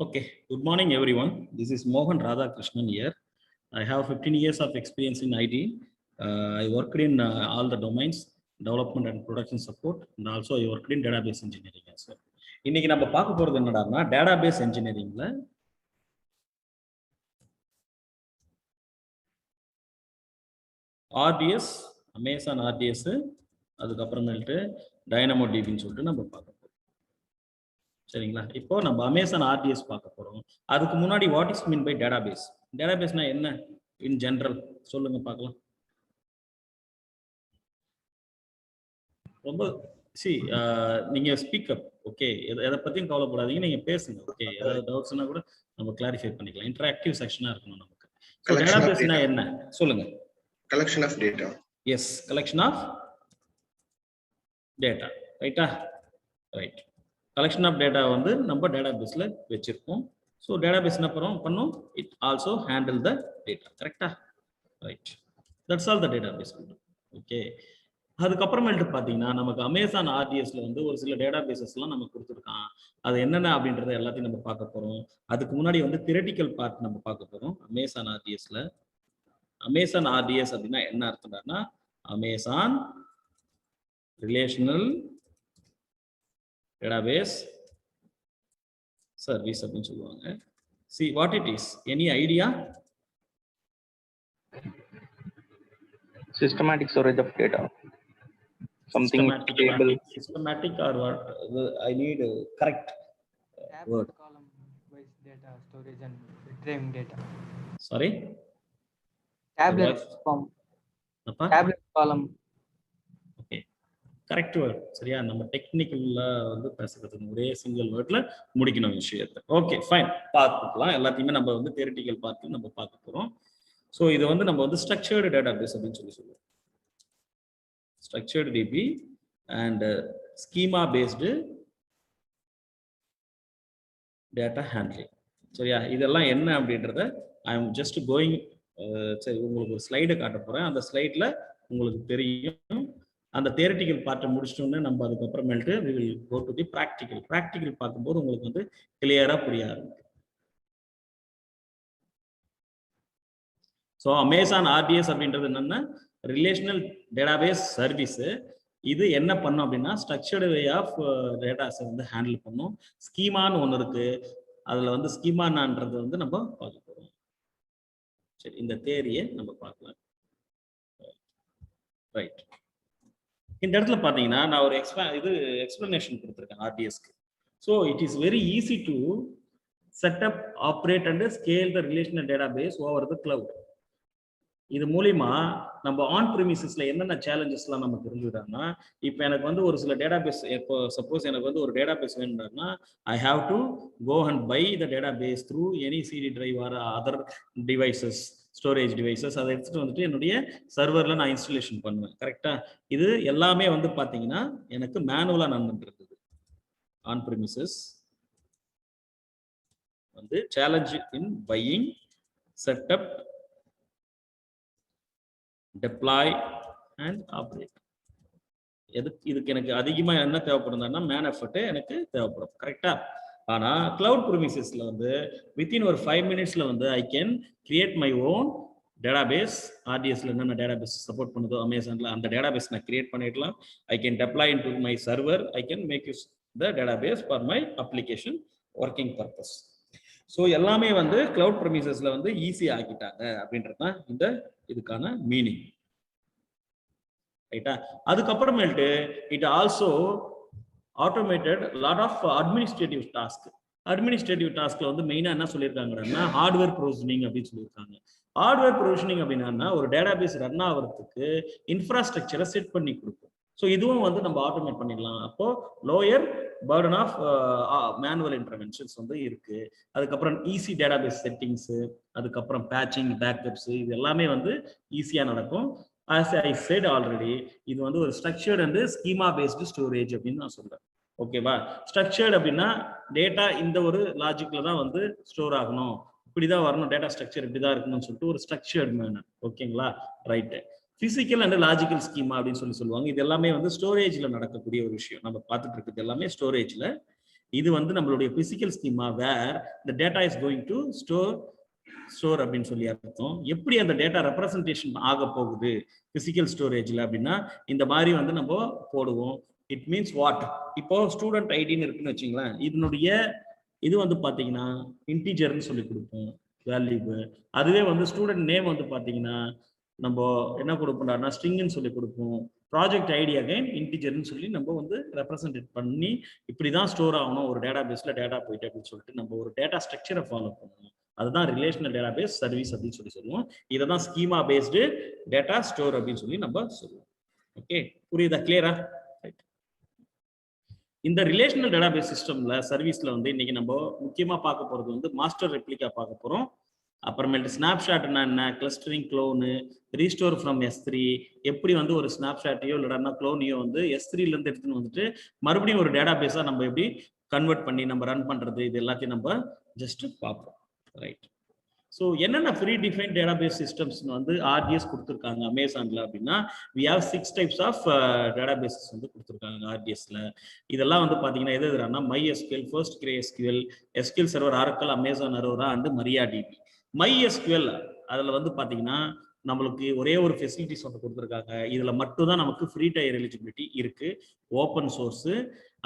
Okay, good morning everyone. This is Mohan Radhakrishnan here. I have 15 years of experience in IT. I worked in all the domains, development and production support, and also I worked in database engineering as well. இன்னைக்கு நம்ம பார்க்க போறது என்னடான்னா database engineeringல RDS, Amazon RDS, அதுக்கப்புறமேட்டு DynamoDBன்னு சொல்லிட்டு நம்ம பார்க்க போறோம். சரிங்களா? இப்போ நம்ம அமேசான் ஆர்டிஎஸ் பார்க்க போறோம். அதுக்கு முன்னாடி what is mean by database? டேட்டாபேஸ்னா என்ன இன் ஜெனரல் சொல்லுங்க பார்க்கலாம். ரொம்ப நீங்க ஸ்பீக்கப் ஓகே, எதை பத்தியும் கவலைப்படாதீங்க, நீங்க பேசுங்க. ஓகே, ஏதாவது டவுட்ஸ்னா கூட நம்ம கிளாரிஃபை பண்ணிக்கலாம். இன்டராக்டிவ் செக்ஷனா இருக்கணும் நமக்கு. டேட்டாபேஸ்னா என்ன சொல்லுங்க. Collection of data. Yes, collection of data. ரைட்டா? ரைட். கலெக்ஷன் ஆஃப் டேட்டா வந்து நம்ம டேட்டாபேஸ்ல வச்சிருக்கோம். ஸோ டேட்டாபேஸ் என்ன பண்ணும்? It also handle the data. கரெக்டா? Right. That's all the database. Okay, அதுக்கப்புறமேட்டு பார்த்தீங்கன்னா நமக்கு அமேசான் ஆர்டிஎஸ்ல வந்து ஒரு சில டேட்டாபேசஸ்லாம் நம்ம கொடுத்துருக்கான். அது என்னென்ன அப்படின்றத எல்லாத்தையும் நம்ம பார்க்க போறோம். அதுக்கு முன்னாடி வந்து தியரிட்டிக்கல் பார்ட் நம்ம பார்க்க போறோம். அமேசான் ஆர்டிஎஸ்ல அமேசான் ஆர்டிஎஸ் அப்படின்னா என்ன அர்த்தம்னா அமேசான் ரிலேஷனல் database service அப்படின்னு சொல்லுவாங்க. See what it is. Any idea? Systematic storage of data. Something stable. Systematic or what? I need a correct word. Column wise data storage and retrieving data. Sorry? Tabular form. Tabular column. Correct word. சரியா? நம்ம டெக்னிக்கல்ல வந்து பேசுறதுக்கு ஒரே single வேர்ட்ல முடிக்கணும் விஷயத்தை. Okay fine, பார்த்துக்கலாம். எல்லாத்தையுமே நம்ம வந்து தியரிட்டிக்கல் பார்த்து நம்ம பார்க்க போறோம். ஸோ இது வந்து நம்ம வந்து ஸ்ட்ரக்சர்டு டேட்டாபேஸ் அப்படின்னு சொல்லுவோம். Structured DB and schema based data handling. சரியா? இதெல்லாம் என்ன அப்படின்றத ஐ எம் ஜஸ்ட் கோயிங். சரி, உங்களுக்கு ஒரு ஸ்லைடு காட்ட போறேன். அந்த ஸ்லைட்ல உங்களுக்கு தெரியும். அந்த தியரிட்டிக்கல் பார்ட்டை முடிச்சிட்டோன்னு நம்ம அதுக்கப்புறமேட்டு we will go to the practical. Practical பார்க்கும்போது உங்களுக்கு வந்து கிளியரா புரிய ஆரம்பிக்கும். ஸோ அமேசான் ஆர்டிஎஸ் அப்படின்றது என்னன்னா ரிலேஷனல் டேட்டாபேஸ் சர்வீஸ். இது என்ன பண்ணும் அப்படின்னா ஸ்ட்ரக்சர்டு வே ஆஃப் டேட்டாஸை வந்து ஹேண்டில் பண்ணும். ஸ்கீமான்னு ஒன்று இருக்கு, அதுல வந்து ஸ்கீமான்றது வந்து நம்ம பார்க்க போறோம். சரி, இந்த தேரியை நம்ம பார்க்கலாம். ரைட். இந்த இடத்துல பார்த்தீங்கன்னா நான் ஒரு எக்ஸ்பிளனேஷன் கொடுத்துருக்கேன் ஆர்டிஎஸ்க்கு. So it is very easy to setup, operate and scale the relational database over the cloud. இது மூலியமா நம்ம ஆன் ப்ரிமிசஸ்ல என்னென்ன சேலஞ்சஸ்லாம் நம்ம தெரிஞ்சுக்கிட்டோம்னா, இப்போ எனக்கு வந்து ஒரு சில டேட்டாபேஸ், இப்போ சப்போஸ் எனக்கு வந்து ஒரு டேட்டாபேஸ் வேணும்னா I have to go and buy the database through any CD drive or other devices, storage devices. அதை எடுத்துட்டு வந்துட்டு என்னுடைய சர்வர்ல நான் இன்ஸ்டாலேஷன் பண்ணுவேன். கரெக்டா? இது எல்லாமே வந்து பாத்தீங்கன்னா எனக்கு மேனுவலா நடந்துட்டு இருக்குது. ஆன் ப்ரிமிசஸ் வந்து challenge in buying, setup, deploy and operate. இதுக்கு எனக்கு அதிகமா என்ன தேவைப்படுதுன்னா மேன் எஃபர்ட் எனக்கு தேவைப்படும். கரெக்டா? ஆனா கிளவுட் ப்ரிமிசஸ்ல வந்து வித்தின் ஒரு 5 மினிட்ஸ்ல வந்து I can create my own database. ஆர்டிஎஸ்ல என்னென்ன டேட்டாபேஸ் சப்போர்ட் பண்ணுதோ அமேசான்ல அந்த டேட்டாபேஸ் நான் கிரியேட் பண்ணிடலாம். I can deploy into my server. I can make use the database for my application working purpose. So எல்லாமே வந்து கிளவுட் ப்ரிமிசஸ்ல வந்து ஈஸி ஆக்கிட்டாங்க அப்படின்றது தான் இந்த இதுக்கான மீனிங். ரைட்டா? அதுக்கப்புறமேட்டு it also automated lot of administrative task. Administrative டாஸ்க்ல வந்து மெயினா என்ன சொல்லியிருக்காங்கன்னா ஹார்ட்வேர் ப்ரொவிஷனிங் அப்படின்னு சொல்லியிருக்காங்க. ஹார்ட்வேர் ப்ரொவிஷனிங் அப்படின்னா ஒரு டேட்டாபேஸ் ரன் ஆகிறதுக்கு இன்ஃப்ராஸ்ட்ரக்சரை செட் பண்ணி கொடுக்கும். ஸோ இதுவும் வந்து நம்ம ஆட்டோமேட் பண்ணிடலாம். அப்போ lower burden of manual interventions வந்து இருக்கு. அதுக்கப்புறம் ஈஸி டேட்டாபேஸ் செட்டிங்ஸ், அதுக்கப்புறம் பேட்சிங், பேக்கப்ஸ், இது எல்லாமே வந்து ஈஸியா நடக்கும். As I said already, இது வந்து ஒரு structured and schema based storage அப்படின்னு நான் சொல்றேன். ஓகேவா? ஸ்ட்ரக்சர்ட் அப்படின்னா டேட்டா இந்த ஒரு லாஜிக்ல தான் வந்து ஸ்டோர் ஆகணும், இப்படிதான் வரணும், டேட்டா ஸ்ட்ரக்சர் இப்படிதான் இருக்கணும்னு சொல்லிட்டு ஒரு ஸ்ட்ரக்சர்ட் மேனர். ஓகேங்களா? Right. Physical and logical schema அப்படின்னு சொல்லுவாங்க. இது எல்லாமே வந்து ஸ்டோரேஜ்ல நடக்கக்கூடிய ஒரு விஷயம். நம்ம பார்த்துட்டு இருக்கிறது எல்லாமே ஸ்டோரேஜ்ல. இது வந்து நம்மளுடைய physical schema where the data is going to store அப்படின்னு சொல்லி அர்த்தம். எப்படி அந்த டேட்டா ரெப்ரசன்டேஷன் ஆக போகுது பிசிக்கல் ஸ்டோரேஜ்ல அப்படின்னா இந்த மாதிரி வந்து நம்ம போடுவோம். இட் மீன்ஸ் வாட், இப்போ ஸ்டூடெண்ட் ஐடின்னு இருக்குன்னு வச்சுங்களேன், இதனுடைய இது வந்து பாத்தீங்கன்னா இன்டிஜர்னு சொல்லி கொடுப்போம் வேல்யூ. அதுவே வந்து ஸ்டூடெண்ட் நேம் வந்து பாத்தீங்கன்னா நம்ம என்ன கொடுப்போம்னா ஸ்ட்ரிங்னு சொல்லி கொடுப்போம். ப்ராஜெக்ட் ஐடி அகைன் இன்டிஜர்னு சொல்லி நம்ம வந்து ரெப்ரசன்டேட் பண்ணி இப்படிதான் ஸ்டோர் ஆகணும் ஒரு டேட்டா பேஸ்ல டேட்டா போயிட்டு அப்படின்னு சொல்லிட்டு நம்ம ஒரு டேட்டா ஸ்ட்ரக்சரை ஃபாலோ பண்ணுவோம். அதுதான் ரிலேஷனல் டேட்டா பேஸ் சர்வீஸ் அப்படின்னு சொல்லி சொல்லுவோம். இதை தான் ஸ்கீமா பேஸ்டு டேட்டா ஸ்டோர் அப்படின்னு சொல்லி நம்ம சொல்லுவோம். ஓகே, புரியுதா? கிளியரா? இந்த ரிலேஷனல் டேட்டா பேஸ் சிஸ்டம்ல சர்வீஸ்ல வந்து இன்னைக்கு நம்ம முக்கியமா பார்க்க போறது வந்து மாஸ்டர் ரெப்ளிகா பார்க்க போறோம். அப்புறமேட்டு ஸ்னாப்ஷாட்னா என்ன, clustering clone, restore from S3, எப்படி வந்து ஒரு ஸ்னாப்ஷாட்டையோ இல்லைன்னா க்ளோனையோ வந்து S3ல இருந்து எடுத்துன்னு வந்துட்டு மறுபடியும் ஒரு டேட்டா பேஸா நம்ம எப்படி கன்வெர்ட் பண்ணி நம்ம ரன் பண்றது, இது எல்லாத்தையும் நம்ம ஜஸ்ட் பார்ப்போம். ரைட். ஸோ என்னென்ன ஃப்ரீ டிஃபைன் டேட்டாபேஸ் சிஸ்டம்ஸ் வந்து ஆர்டிஎஸ் கொடுத்துருக்காங்க அமேசான்ல அப்படின்னா we have 6 types of databases வந்து கொடுத்துருக்காங்க ஆர்டிஎஸ்ல. இதெல்லாம் வந்து பார்த்தீங்கன்னா எது எதுனா MySQL, PostgreSQL, SQL Server, Oracle, Amazon Aurora and MariaDB. MySQL அதில் வந்து பார்த்தீங்கன்னா நம்மளுக்கு ஒரே ஒரு ஃபெசிலிட்டிஸ் வந்து கொடுத்துருக்காங்க. இதில் மட்டும்தான் நமக்கு ஃப்ரீ டயர் எலிஜிபிலிட்டி இருக்கு, ஓப்பன் சோர்ஸு.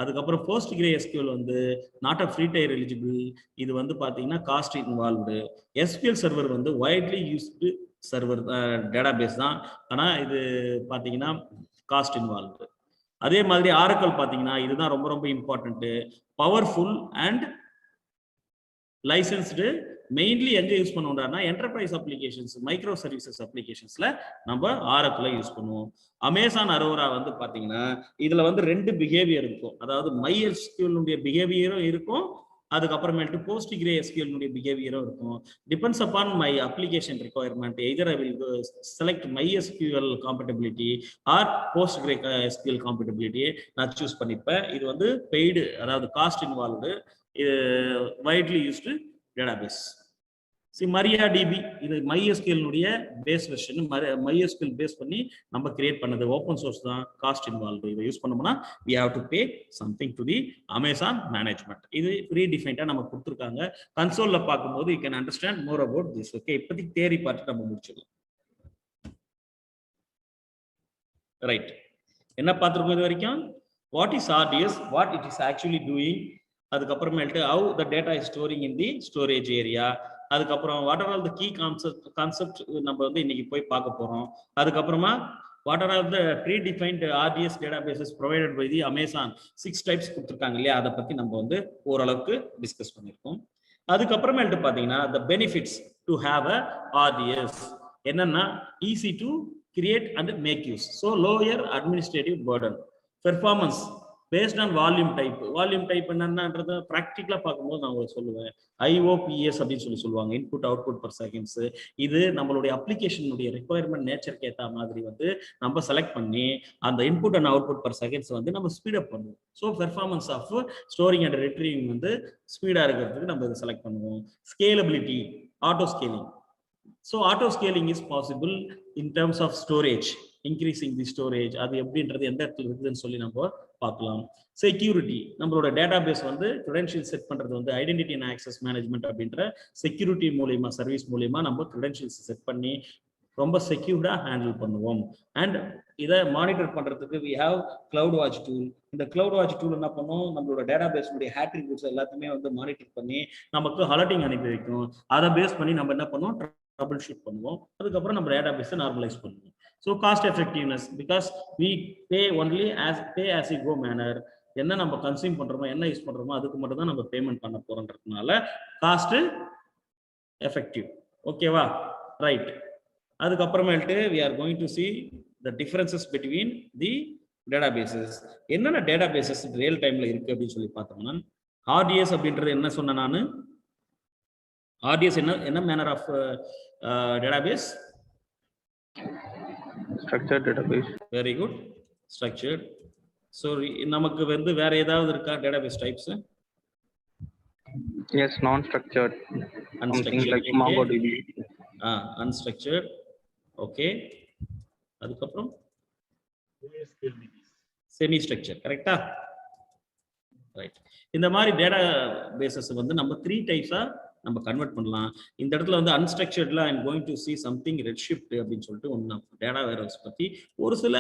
அதுக்கப்புறம் PostgreSQL வந்து not a free tier eligible, இது வந்து பார்த்தீங்கன்னா காஸ்ட் இன்வால்வ்டு. SQL சர்வர் வந்து widely used server database தான், ஆனால் இது பார்த்தீங்கன்னா காஸ்ட் இன்வால்வ்டு. அதே மாதிரி Oracle பார்த்தீங்கன்னா இதுதான் ரொம்ப ரொம்ப important, powerful and licensed. Mainly எங்க யூஸ் பண்ணுவோம்னா என்டர்பிரைஸ் அப்ளிகேஷன்ஸ், மைக்ரோ சர்வீசஸ் அப்ளிகேஷன்ஸ்ல நம்ம Oracle யூஸ் பண்ணுவோம். அமேசான் அரோரா வந்து பாத்தீங்கன்னா இதுல வந்து 2 பிஹேவியர் இருக்கும். அதாவது MySQL பிஹேவியரும் இருக்கும், அதுக்கப்புறமேட்டு PostgreSQL பிஹேவியரும் இருக்கும். Depends upon my application requirement, either I will select MySQL compatibility or PostgreSQL compatibility நான் சூஸ் பண்ணிப்பேன். இது வந்து பெய்டு, அதாவது cost involved, widely used database. MariaDB இது MySQL base version, MySQL base பண்ணி நம்ம கிரியேட் பண்ணது, ஓப்பன் சோர்ஸ் தான், காஸ்ட் இன்வால்வ். இதை யூஸ் பண்ணோம்னா we have to pay something to the Amazon management. இது ப்ரீ டிஃபைன்டா நம்ம கொடுத்துருக்காங்க. கன்சோல்ல பார்க்கும்போது you can understand more about this. Okay, இப்போதைக்கு தியரி பார்த்து நம்ம முடிச்சிடலாம். ரைட், என்ன பார்த்துருக்கோம் இது வரைக்கும்? What is RDS, what it is actually doing, அதுக்கப்புறமேட்டு how the data is storing in the storage area, அதுக்கப்புறம் what are all the key concept நம்ம வந்து இன்னைக்கு போய் பார்க்க போறோம். அதுக்கப்புறமா what are all the predefined RDS databases provided by the Amazon 6 types கொடுத்துருக்காங்க இல்லையா, அதை பத்தி நம்ம வந்து ஓரளவுக்கு டிஸ்கஸ் பண்ணியிருக்கோம். அதுக்கப்புறமேட்டு பார்த்தீங்கன்னா the benefits to have a RDS என்னன்னா easy to create and make use, so lower administrative burden, performance based on volume type. Volume type என்னன்றத ப்ராக்டிக்கலா பார்க்கும்போது நான் உங்களுக்கு சொல்லுவேன். IOPS அப்படின்னு சொல்லுவாங்க, இன்புட் அவுட்புட் பர் செகண்ட்ஸ். இது நம்மளுடைய அப்ளிகேஷனுடைய ரிக்வயர்மெண்ட் நேச்சருக்கு ஏற்ற மாதிரி வந்து நம்ம செலக்ட் பண்ணி அந்த input and output per seconds வந்து நம்ம ஸ்பீடப் பண்ணுவோம். So performance of storing and retrieving வந்து ஸ்பீடா இருக்கிறதுக்கு நம்ம இதை செலக்ட் பண்ணுவோம். Scalability, auto scaling. So auto scaling is possible in terms of storage, increasing the storage. அது எப்படின்றது எந்த இடத்துல இருக்குதுன்னு சொல்லி நம்ம பார்க்கலாம். செக்யூரிட்டி, நம்மளோட டேட்டா பேஸ் வந்து கிரெடென்ஷியல் செட் பண்றது வந்து ஐடென்டிட்டி அண்ட் ஆக்சஸ் மேனேஜ்மெண்ட் அப்படின்ற செக்யூரிட்டி மூலியமா, சர்வீஸ் மூலியமா நம்ம கிரெடென்ஷியல்ஸ் செட் பண்ணி ரொம்ப செக்யூர்டா ஹேண்டில் பண்ணுவோம். அண்ட் இதை மானிட்டர் பண்றதுக்கு we have CloudWatch tool. இந்த CloudWatch tool என்ன பண்ணும், நம்மளோட டேட்டா பேஸ்னுடைய ஆட்ரிபியூட்ஸ் எல்லாத்தையுமே வந்து மானிட்டர் பண்ணி நமக்கு அலர்ட்டிங் அனுப்பி வைக்கும். அதை பேஸ் பண்ணி நம்ம என்ன பண்ணுவோம், ட்ரபிள் ஷூட் பண்ணுவோம். அதுக்கப்புறம் நம்ம டேட்டா பேஸை நார்மலைஸ் பண்ணுவோம். So cost effectiveness, because we pay only as you go manner. என்ன நம்ம கன்சியூம் பண்றோமோ, என்ன யூஸ் பண்றோமோ அதுக்கு மட்டும் தான் நம்ம பேமெண்ட் பண்ண போறோம்ன்றதுனால காஸ்ட் எஃபெக்டிவ். ஓகேவா? ரைட். அதுக்கப்புறமேட்டு we are going to see the differences between the databases. என்னென்ன டேட்டாபேசஸ் ரியல் டைம்ல இருக்கு அப்படின்னு சொல்லி பார்த்தோம்னா, RDS அப்படின்றது என்ன சொன்ன நான், RDS என்ன manner of database? Structured database. Very good, structured. So நமக்கு வந்து வேற ஏதாவது இருக்கா database types? Yes, non-structured. Something like MongoDB. Unstructured. Okay. அதுக்கப்புறம் செமி ஸ்ட்ரக்சர், கரெக்டா? ரைட். இந்த மாதிரி டேட்டா பேசஸ் வந்து நம்ம 3 டைப்ஸா நம்ம கன்வெர்ட் பண்ணலாம். இந்த இடத்துல வந்து அன்ஸ்ட்ரக்சர்ட்ல I am going to see something Redshift அப்படின்னு சொல்லிட்டு ஒன்று டேட்டா வேர்ஹவுஸ் பத்தி ஒரு சில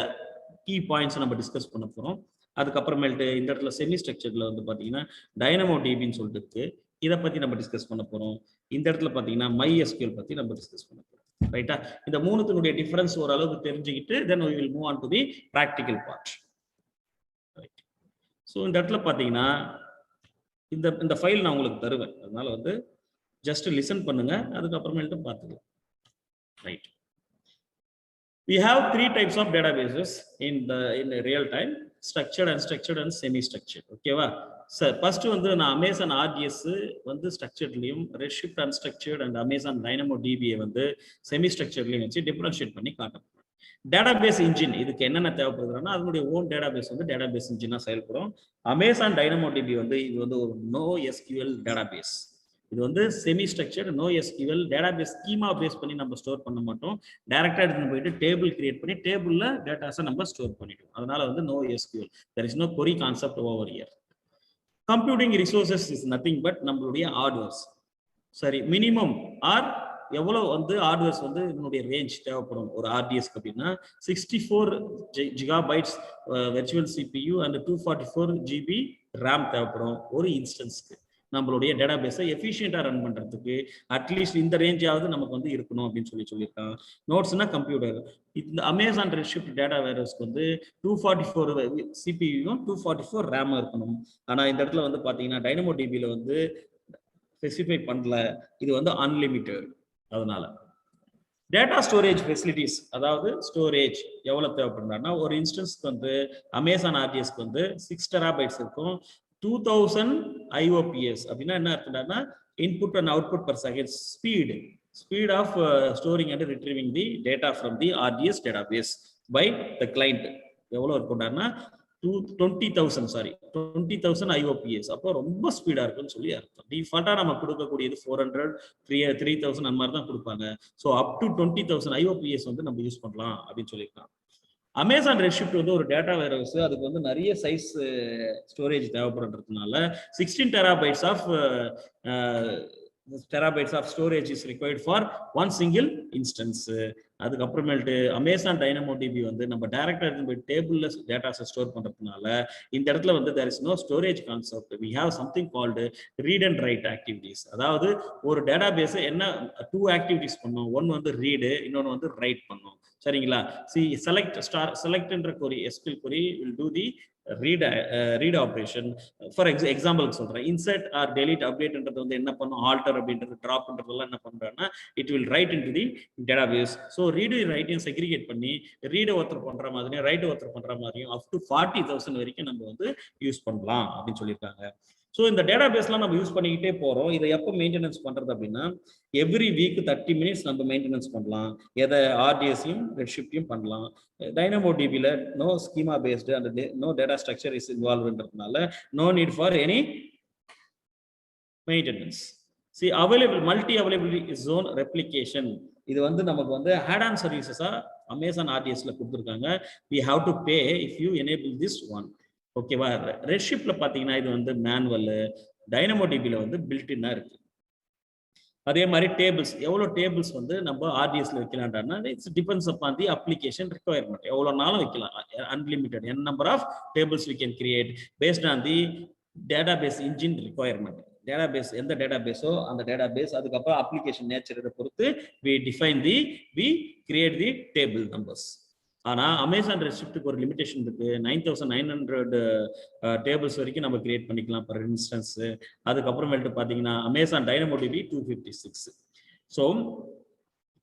கீ பாயிண்ட்ஸ் நம்ம டிஸ்கஸ் பண்ண போறோம். அதுக்கப்புறமேட்டு இந்த இடத்துல செமி ஸ்ட்ரக்சர்ல வந்து பாத்தீங்கன்னா டைனமோ டிபின்னு சொல்லிட்டு இருக்கு. இதை பத்தி நம்ம டிஸ்கஸ் பண்ண போறோம். இந்த இடத்துல பாத்தீங்கன்னா MySQL பத்தி நம்ம டிஸ்கஸ் பண்ண போறோம். ரைட்டா? இந்த மூணுத்தினுடைய டிஃபரன்ஸ் ஓரளவுக்கு தெரிஞ்சுக்கிட்டு தென் we will move on to the practical part. Right. So இந்த இடத்துல பாத்தீங்கன்னா இந்த ஃபைல் நான் உங்களுக்கு தருவேன். அதனால வந்து ஜஸ்ட் லிசன் பண்ணுங்க, அதுக்கப்புறமேட்டு பார்த்துக்கலாம். Right. We have 3 types of databases in real time: structured, unstructured and semi structured. ஓகேவா சார்? ஃபர்ஸ்ட் வந்து நான் அமேசான் ஆர்டிஎஸ் வந்து ஸ்ட்ரக்சர்ட்லயும், ரெட்ஷிஃப்ட் அன்ஸ்ட்ரக்சர்ட் அண்ட் அமேசான் டைனமோ டிபியை வந்து செமி ஸ்ட்ரக்சர்ட்லயும் வச்சு டிஃபரன்ஷியேட் பண்ணி காட்டணும். டேட்டாபேஸ் இன்ஜின் இதுக்கு என்னென்ன தேவைப்படுதுன்னா அதனுடைய ஓன் டேட்டாபேஸ் வந்து டேட்டாபேஸ் இன்ஜினா செயல்படும். அமேசான் டைனமோ டிபி வந்து இது வந்து ஒரு NoSQL டேட்டாபேஸ். இது வந்து semi structured NoSQL database schema base பண்ணி நம்ம ஸ்டோர் பண்ண மாட்டோம். டைரக்டா எடுத்து போயிட்டு டேபிள் கிரியேட் பண்ணி டேபிள்ல டேட்டாஸை நம்ம ஸ்டோர் பண்ணிடுவோம். அதனால வந்து NoSQL. there is no query concept over here. Computing resources is nothing but நம்மளுடைய ஹார்ட்வேர்ஸ். சரி, மினிமம் ஆர் எவ்வளவு வந்து ஹார்ட்வேர்ஸ் வந்து இதனுடைய ரேஞ்ச் தேவைப்படும் ஒரு ஆர்டிஎஸ்க்கு அப்படின்னா 64 GB virtual CPU and 244 GB RAM தேவைப்படும் ஒரு இன்ஸ்டன்ஸ்க்கு. நம்மளுடைய டேட்டாபேஸை எஃபிஷியண்டா ரன் பண்றதுக்கு அட்லீஸ்ட் இந்த ரேஞ்சாவது நமக்கு வந்து இருக்கணும் அப்படின்னு சொல்லியிருக்காங்க. நோட்ஸ்னா கம்ப்யூட்டர். இந்த அமேசான் ரெட்ஷிஃப்ட் டேட்டா வேர்ஹவுஸ்க்கு வந்து 244 CPU 244 RAM இருக்கணும். ஆனா இந்த இடத்துல வந்து பாத்தீங்கன்னா டைனமோ டிபியில வந்து ஸ்பெசிஃபை பண்ணல, இது வந்து அன்லிமிட்டட். அதனால டேட்டா ஸ்டோரேஜ் ஃபெசிலிட்டிஸ், அதாவது ஸ்டோரேஜ் எவ்வளவு தேவைப்படுறாங்கன்னா ஒரு இன்ஸ்டன்ஸ்க்கு வந்து அமேசான் ஆர்டிஎஸ்க்கு வந்து 6 TB இருக்கும். 2000 IOPS அப்படின்னா என்ன அர்த்தம்னா input and output per second speed of storing and retrieving the data from the RDS database by the client எவ்வளவு இருக்கும்னா 20,000 IOPS. அப்போ ரொம்ப ஸ்பீடா இருக்குன்னு சொல்லி அர்த்தம். டிஃபால்ட்டா நம்ம கொடுக்கக்கூடியது 400 3000 அந்த மாதிரி தான் கொடுப்பாங்க. ஸோ அப் டு 20,000 IOPS வந்து நம்ம யூஸ் பண்ணலாம் அப்படின்னு சொல்லியிருக்காங்க. அமேசான் ரெட்ஷிஃப்ட் வந்து ஒரு டேட்டா வேர்ஹவுஸ், அதுக்கு வந்து நிறைய size storage தேவைப்படுறதுனால 16 terabytes of storage is required for one single instance. அதுக்கப்புறமேட்டு அமேசான் டைனமோ டிபி வந்து நம்ம டைரக்டா டேபிள்ல டேட்டாஸை ஸ்டோர் பண்றதுனால இந்த இடத்துல வந்து there is no storage concept. We have something called read and write activities. அதாவது ஒரு டேட்டாபேஸ் என்ன 2 activities பண்ணும். ஒன்னு வந்து ரீடு, இன்னொன்னு வந்து ரைட் பண்ணும். சரிங்களா? செலக்ட்ன்ற query SQL query will do the read operation. For example சொல்றேன், insert or delete updateன்றது வந்து என்ன பண்ணும், alter அப்படின்றது drop பண்றதெல்லாம் என்ன பண்றேன்னா it will write into the database. So read writing segregate பண்ணி read ஒருத்தர் பண்ற மாதிரி write ஒருத்தர் பண்ற மாதிரியும் up to 40,000 வரைக்கும் நம்ம வந்து யூஸ் பண்ணலாம் அப்படின்னு சொல்லியிருக்காங்க. ஸோ இந்த டேட்டாபேஸ்லாம் நம்ம யூஸ் பண்ணிக்கிட்டே போறோம். இதை எப்போ மெயின்டெனன்ஸ் பண்றது அப்படின்னா எவ்ரி வீக் 30 minutes நம்ம மெயின்டெனன்ஸ் பண்ணலாம். எதை ஆர்டிஎஸையும் ரெட்ஷிஃப்டையும் பண்ணலாம். டைனமோ டிபியில no schema based and no data structure is இன்வால்வ்ன்றதுனால no need for any maintenance. Multi availability zone replication, இது வந்து நமக்கு வந்து ஆட் ஆன் சர்வீசஸா அமேசான் ஆர்டிஎஸ்ல கொடுத்துருக்காங்க. we have to pay if you enable this one. ஓகேவா? ரெட்ஷிஃப்ட்ல பாத்தீங்கன்னா இது வந்து மேனுவல், டைனமோ டிபியில வந்து பில்டின்னா இருக்கு. அதே மாதிரி டேபிள்ஸ், எவ்வளவு டேபிள்ஸ் வந்து நம்ம ஆர்டிஎஸ்ல வைக்கலாம்னா it's depends upon the application requirement. எவ்வளவு நாளும் வைக்கலாம், unlimited n number of tables we can create based on the database engine requirement. Database எந்த டேட்டாபேஸோ அந்த டேட்டாபேஸ், அதுக்கப்புறம் அப்ளிகேஷன் நேச்சர் பொறுத்து we create the table numbers. ஆனா அமேசான் ரெட்ஷிஃப்ட்டுக்கு ஒரு லிமிடேஷன் இருக்கு. 9900 டேபிள்ஸ் வரைக்கும் நம்ம கிரியேட் பண்ணிக்கலாம் பர் இன்ஸ்டன்ஸ். அதுக்கப்புறமேட்டு பாத்தீங்கன்னா அமேசான் டைனமோ டிபி 256. ஸோ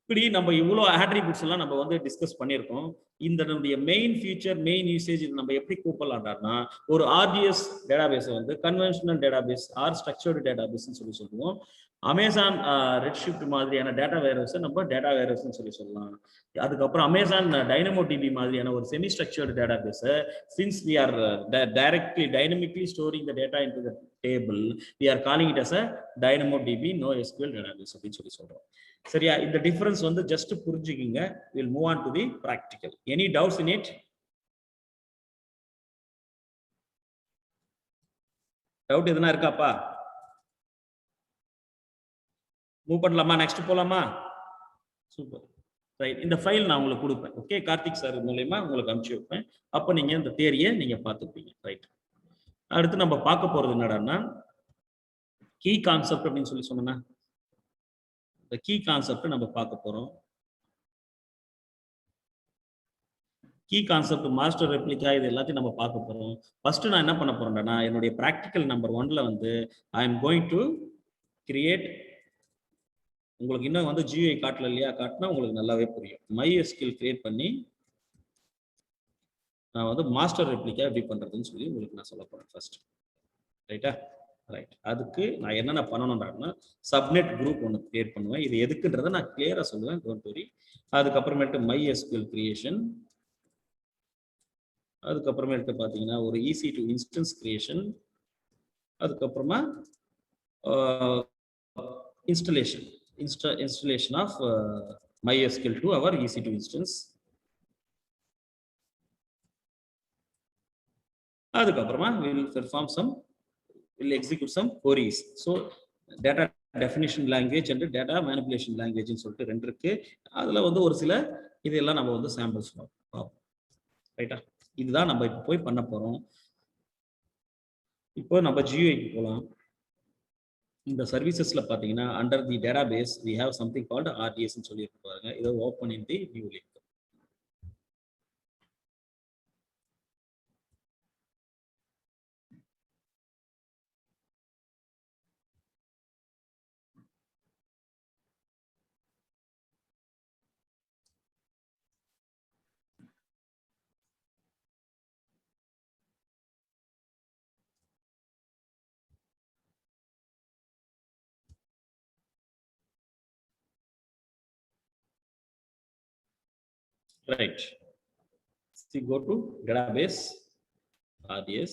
இப்படி நம்ம இவ்வளோ ஆட்ரிபியூட்ஸ் எல்லாம் நம்ம வந்து டிஸ்கஸ் பண்ணியிருக்கோம். இந்த நம்முடைய மெயின் ஃபீச்சர், மெயின் யூசேஜ் இது நம்ம எப்படி கூப்பிடலாம்னா ஒரு ஆர்டிஎஸ் டேட்டாபேஸை வந்து கன்வென்ஷனல் டேட்டாபேஸ் ஆர் ஸ்ட்ரக்சர்டு டேட்டாபேஸ்ன்னு சொல்லுவோம். அமேசான் ரெட்ஷிஃப்ட் மாதிரியான டேட்டா வேர்ஹவுஸை நம்ம டேட்டா வேர்ஹவுஸ்ன்னு சொல்லலாம். அதுக்கப்புறம் அமேசான் டைனமோ டிபி மாதிரியான ஒரு செமி ஸ்ட்ரக்சர்டு டேட்டாபேஸை since we are dynamically storing the data into the table, we are calling it as a DynamoDB NoSQL database அப்படின்னு சொல்றோம். சரியா? இந்த டிஃபரன்ஸ் வந்து just புரிஞ்சுக்கிங்க. we'll move on to the practical. Any doubts in it? Doubt எதுனா இருக்காப்பா? Move பண்ணலாமா? Next போலாமா? Super. Right. இந்த ஃபைல் நான் உங்களுக்கு கொடுப்பேன். ஓகே, கார்த்திக் சார் மூலமா உங்களுக்கு அனுப்பிச்சு வைப்பேன். அப்போ நீங்க இந்த தியரியை நீங்க பார்த்துப்பீங்க. ரைட். அடுத்து நம்ம பார்க்க போறது என்னடான்னா கீ கான்செப்ட் அப்படின்னு சொல்லி சொன்னா இந்த கீ கான்செப்ட் நம்ம பார்க்க போறோம். கீ கான்செப்ட், மாஸ்டர் ரெப்ளிகா, இது எல்லாத்தையும் நம்ம பார்க்க போறோம். ஃபர்ஸ்ட் நான் என்ன பண்ண போறேன்னா என்னுடைய பிராக்டிக்கல் நம்பர் 1ல வந்து I am going to create. உங்களுக்கு இன்னும் வந்து GUI காட்டல இல்லையா? காட்டினா உங்களுக்கு நல்லாவே புரியும். MySQL கிரியேட் பண்ணி நான் வந்து மாஸ்டர் ரெப்ளிகா எப்படி பண்றதுன்னு சொல்லி உங்களுக்கு நான் சொல்ல போறேன் ஃபர்ஸ்ட். ரைட்டா? ரைட். அதுக்கு நான் என்னென்ன பண்ணணும்னா சப்நெட் குரூப் ஒன்று கிரியேட் பண்ணுவேன். இது எதுக்குன்றதை நான் கிளியரா சொல்லுவேன், டோன்ட் வரி. அதுக்கப்புறமேட்டு MySQL கிரியேஷன், அதுக்கப்புறமேட்டு பார்த்தீங்கன்னா ஒரு EC2 இன்ஸ்டன்ஸ் கிரியேஷன், அதுக்கப்புறமா installation of MySQL to our EC2 instance. அதுக்கப்புறமா will execute some queries. So data definition language and data manipulation language ன்னு சொல்லிட்டு ரெண்டு இருக்கு. அதுல வந்து ஒரு சில இதெல்லாம் நம்ம வந்து சாம்பிள்ஸ் பார்ப்போம். ரைட்டா? இதுதான் நம்ம இப்போ போய் பண்ண போறோம். இப்போ நம்ம GUI-க்கு போலாம். இந்த சர்வீசஸ்ல பாத்தீங்கன்னா under the database we have something called RDS ன்னு சொல்லி இருக்கு பாருங்க. இதை open in the new link. Right. See, go to database RDS.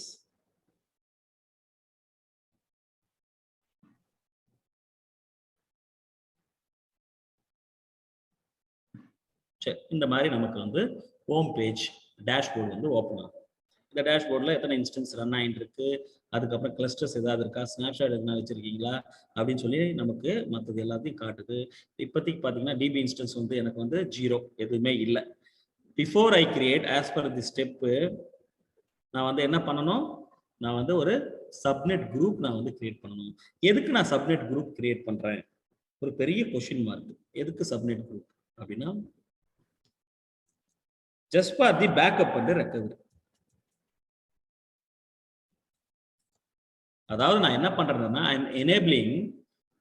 சரி, இந்த மாதிரி நமக்கு வந்து ஹோம் பேஜ் டேஷ்போர்டு வந்து ஓப்பன் ஆகும். இந்த டேஷ்போர்டில் எத்தனை இன்ஸ்டன்ஸ் ரன் ஆகிட்டு இருக்கு, அதுக்கப்புறம் கிளஸ்டர்ஸ் ஏதாவது இருக்கா, ஸ்னாப்ஷாட் எதுனா வச்சிருக்கீங்களா அப்படின்னு சொல்லி நமக்கு மற்றது எல்லாத்தையும் காட்டுது. இப்போதைக்கு பார்த்தீங்கன்னா டிபி இன்ஸ்டன்ஸ் வந்து எனக்கு வந்து 0, எதுவுமே இல்லை. Before I create as per the step நான் வந்து என்ன பண்ணணும், நான் வந்து ஒரு சப்நெட் குரூப் நான் வந்து கிரியேட் பண்ணணும். எதுக்கு நான் சப்நெட் குரூப் கிரியேட் பண்றேன்? ஒரு பெரிய கொஸ்டின் மார்க். எதுக்கு சப்நெட் குரூப் அப்படின்னா just for the backup and recovery. அதாவது நான் என்ன பண்றேன்னா I am enabling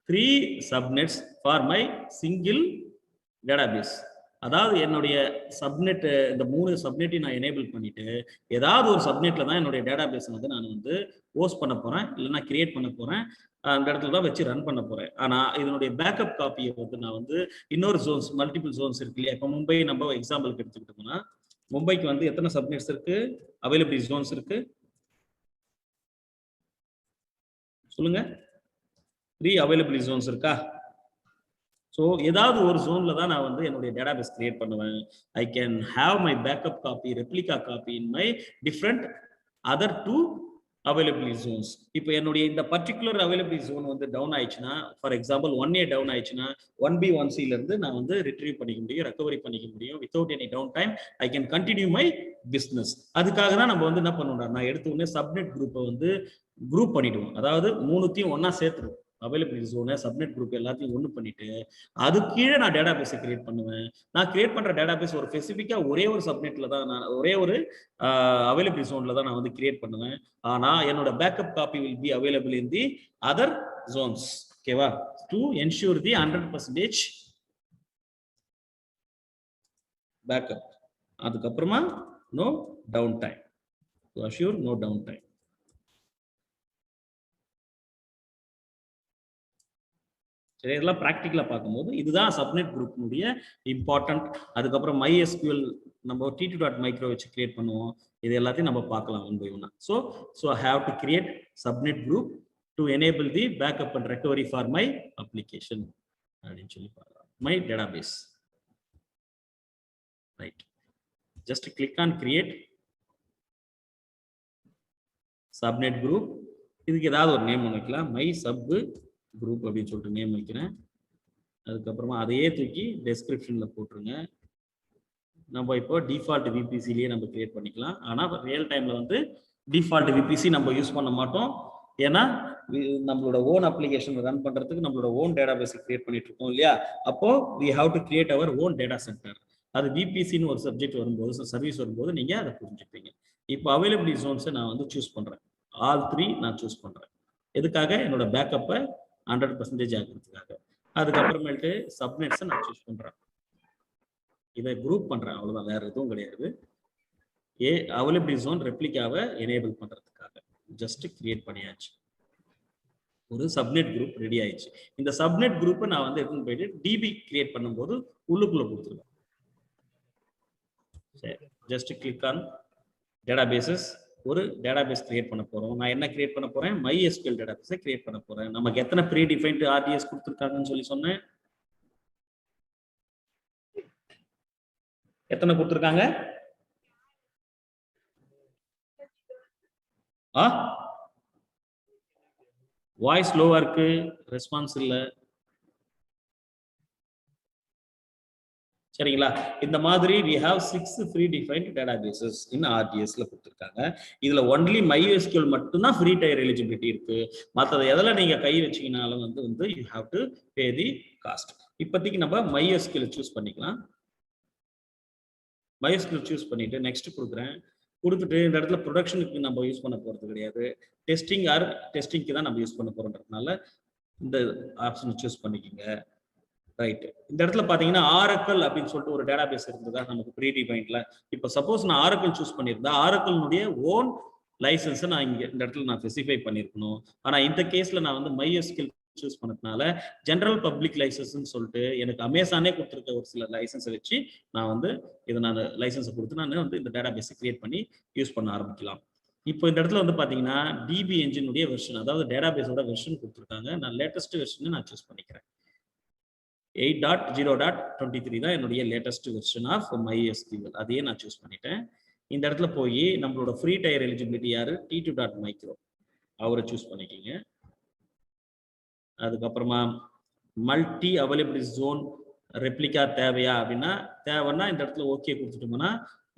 3 subnets for my single database. அதாவது என்னுடைய சப்நெட், இந்த 3 சப்நெட்டையும் நான் எனேபிள் பண்ணிட்டு ஏதாவது ஒரு சப்நெட்ல தான் என்னுடைய டேட்டாபேஸ் வந்து நான் வந்து ஹோஸ்ட் பண்ண போறேன், இல்லைன்னா கிரியேட் பண்ண போறேன், அந்த இடத்துல தான் வச்சு ரன் பண்ண போறேன். ஆனா இதனுடைய பேக்கப் காப்பியை வந்து நான் வந்து இன்னொரு ஜோன்ஸ், மல்டிபிள் ஜோன்ஸ் இருக்கு இல்லையா? இப்போ மும்பை நம்ம எக்ஸாம்பிளுக்கு எடுத்துக்கிட்டோம்னா மும்பைக்கு வந்து எத்தனை சப்நெட்ஸ் இருக்கு, அவைலபிலிட்டி ஜோன்ஸ் இருக்கு சொல்லுங்க. 3 அவைலபிலிட்டி ஜோன்ஸ் இருக்கா? ஸோ ஏதாவது ஒரு ஜோன்ல தான் நான் வந்து என்னுடைய டேட்டாபேஸ் கிரியேட் பண்ணுவேன். I can have my backup copy, replica copy in my different other 2 availability zones. இப்போ என்னுடைய இந்த பர்டிகுலர் அவைலபிலிட்டி ஜோன் வந்து டவுன் ஆயிடுச்சுன்னா, ஃபார் எக்ஸாம்பிள் 1A டவுன் ஆயிடுச்சுன்னா 1B 1C இருந்து நான் வந்து ரிட்ரீவ் பண்ணிக்க முடியும், ரெக்கவரி பண்ணிக்க முடியும் without any down time. I can continue my business. அதுக்காக தான் நம்ம வந்து என்ன பண்ணணும்னா, நான் எடுத்த உடனே சப்நெட் குரூப்பை வந்து குரூப் பண்ணிடுவோம். அதாவது 3த்தையும் ஒன்னா சேர்த்துருவோம். அவைலபிலிட்டி ஜோனை, சப்நெட் குரூப் எல்லாத்தையும் ஒன்று பண்ணிட்டு அது கீழே நான் டேட்டாபேஸை கிரியேட் பண்ணுவேன். நான் கிரியேட் பண்ற டேட்டாபேஸ் ஒரு ஸ்பெசிஃபிக்கா ஒரே ஒரு சப்நெட்ல தான், நான் ஒரே ஒரு அவைலபிலிட்டி ஜோன்ல தான் நான் வந்து கிரியேட் பண்ணுவேன். ஆனா என்னோட backup copy will be available in the other zones. ஓகேவா? To ensure the 100% backup. அதுக்கப்புறமா no down time, to assure no down time. சரி, இதெல்லாம் ப்ராக்டிக்கலா பார்க்கும்போது இதுதான் சப்நெட் குரூப்னுடைய இம்பார்ட்டன்ட். அதுக்கப்புறம் MySQL நம்ம T2.micro வச்சு கிரியேட் பண்ணுவோம். இது எல்லாத்தையும் நம்ம பார்க்கலாம் ஒன் பை ஒன்னா. So I have to create subnet group to enable the backup and recovery for my application அப்படின்னு சொல்லி பார்க்கலாம். My database. Right. Just click on create subnet group. இதுக்கு ஏதாவது ஒரு நேம் வைக்கலாம். மை சப் குரூப் அப்படின்னு சொல்லிட்டு நேம் வைக்கிறேன். அதுக்கப்புறமா அதையே தூக்கி டெஸ்கிரிப்ஷன்ல போட்டுருங்க. நம்ம இப்போ டிஃபால்ட் விபிசிலேயே நம்ம கிரியேட் பண்ணிக்கலாம். ஆனால் ரியல் டைம்ல வந்து டிஃபால்ட் விபிசி நம்ம யூஸ் பண்ண மாட்டோம். ஏன்னா நம்மளோட ஓன் அப்ளிகேஷன் ரன் பண்றதுக்கு நம்மளோட ஓன் டேட்டா பேஸ் கிரியேட் பண்ணிட்டு இருக்கோம் இல்லையா? அப்போ we have to create our own data center. அது விபிசின்னு ஒரு சப்ஜெக்ட் வரும்போது, சர்வீஸ் வரும்போது நீங்க அதை புரிஞ்சுப்பீங்க. இப்போ அவைலபிலிட்டி ஜோன்ஸை நான் வந்து சூஸ் பண்றேன். ஆல் 3 நான் சூஸ் பண்றேன். எதுக்காக? என்னோட பேக்கப்பை 100% ஆகிறதுக்காக. அதுக்கப்புறமேட்டு சப்நெட்ஸை நான் சூஸ் பண்றேன். இதை குரூப் பண்றேன், அவ்வளவுதான், வேற எதுவும் கிடையாது. அவைலபிலிட்டி ஜோன் ரெப்ளிகாவை எனேபிள் பண்றதுக்காக ஜஸ்ட் கிரியேட் பண்ணியாச்சு. ஒரு சப்நெட் குரூப் ரெடி ஆயிடுச்சு. இந்த சப்நெட் குரூப்பை நான் வந்து எடுத்துன்னு போயிட்டு டிபி கிரியேட் பண்ணும்போது உள்ளுக்குள்ள கொடுத்துருவேன். சரி, ஜஸ்ட் கிளிக் ஆன் டேட்டாபேசஸ். ஒரு டேட்டாபேஸ் கிரியேட் பண்ண போறோம். நான் என்ன கிரியேட் பண்ண போறேன்? MySQL டேட்டாபேஸை கிரியேட் பண்ண போறேன். நமக்கு எத்தனை ப்ரீ டிஃபைன்ட் RDS கொடுத்துருக்காங்கன்னு சொல்லி சொன்னேன். எத்தனை கொடுத்துருக்காங்க? வாய்ஸ் லோவா இருக்கு, ரெஸ்பான்ஸ் இல்ல. சரிங்களா? இந்த மாதிரி we have 6 free defined databases in RDS ல கொடுத்திருக்காங்க. இதுல only MySQL மட்டும் தான் free tier eligibility இருக்கு. மத்தத எதல நீங்க கை வச்சீங்கனாலும் வந்து you have to pay the cost. இப்போதைக்கு நம்ம MySQL சூஸ் பண்ணிக்கலாம். MySQL சூஸ் பண்ணிட்டு நெக்ஸ்ட் கொடுக்குறேன். கொடுத்துட்டு இந்த இடத்துல ப்ரொடக்ஷனுக்கு நம்ம யூஸ் பண்ண போறது கிடையாது. டெஸ்டிங்க்கு தான் நம்ம யூஸ் பண்ண போறோம்ன்றதுனால இந்த ஆப்ஷனை சூஸ் பண்ணிக்கோங்க. ரைட். இந்த இடத்துல பாத்தீங்கன்னா ஆரக்கிள் அப்படின்னு சொல்லிட்டு ஒரு டேட்டாபேஸ் இருந்ததா நமக்கு ப்ரீ டிஃபைன்ட்ல. இப்போ சப்போஸ் நான் ஆரக்கிள் சூஸ் பண்ணியிருந்தா ஆரக்கிள்னுடைய ஓன் லைசன்ஸை நான் இங்க இந்த இடத்துல நான் ஸ்பெசிஃபை பண்ணியிருக்கணும். ஆனா இந்த கேஸ்ல நான் வந்து MySQL சூஸ் பண்ணதுனால ஜெனரல் பப்ளிக் லைசன்ஸ்னு சொல்லிட்டு எனக்கு அமேசானே கொடுத்துருக்க ஒரு சில லைசன்ஸை வச்சு நான் வந்து இதை நான் லைசன்ஸை கொடுத்து நான் வந்து இந்த டேட்டாபேஸை கிரியேட் பண்ணி யூஸ் பண்ண ஆரம்பிக்கலாம். இப்போ இந்த இடத்துல வந்து பாத்தீங்கன்னா டிபி என்ஜினுடைய வெர்ஷன், அதாவது டேட்டாபேஸோட வெர்ஷன் கொடுத்துருக்காங்க. நான் லேட்டஸ்ட் வெர்ஷனை நான் சூஸ் பண்ணிக்கிறேன். 8.0.23 தான் என்னுடைய லேட்டஸ்ட் வெர்ஷன் ஆஃப் MySQL. அதையே நான் சூஸ் பண்ணிட்டேன். இந்த இடத்துல போய் நம்மளோட ஃப்ரீ டயர் எலிஜிபிலிட்டி யாரு? T2.micro அவரை சூஸ் பண்ணிக்கிங்க. அதுக்கப்புறமா மல்டி அவைலபிலிட்டி ஜோன் ரெப்ளிகா தேவையா அப்படின்னா தேவைன்னா இந்த இடத்துல ஓகே கொடுத்துட்டோம்னா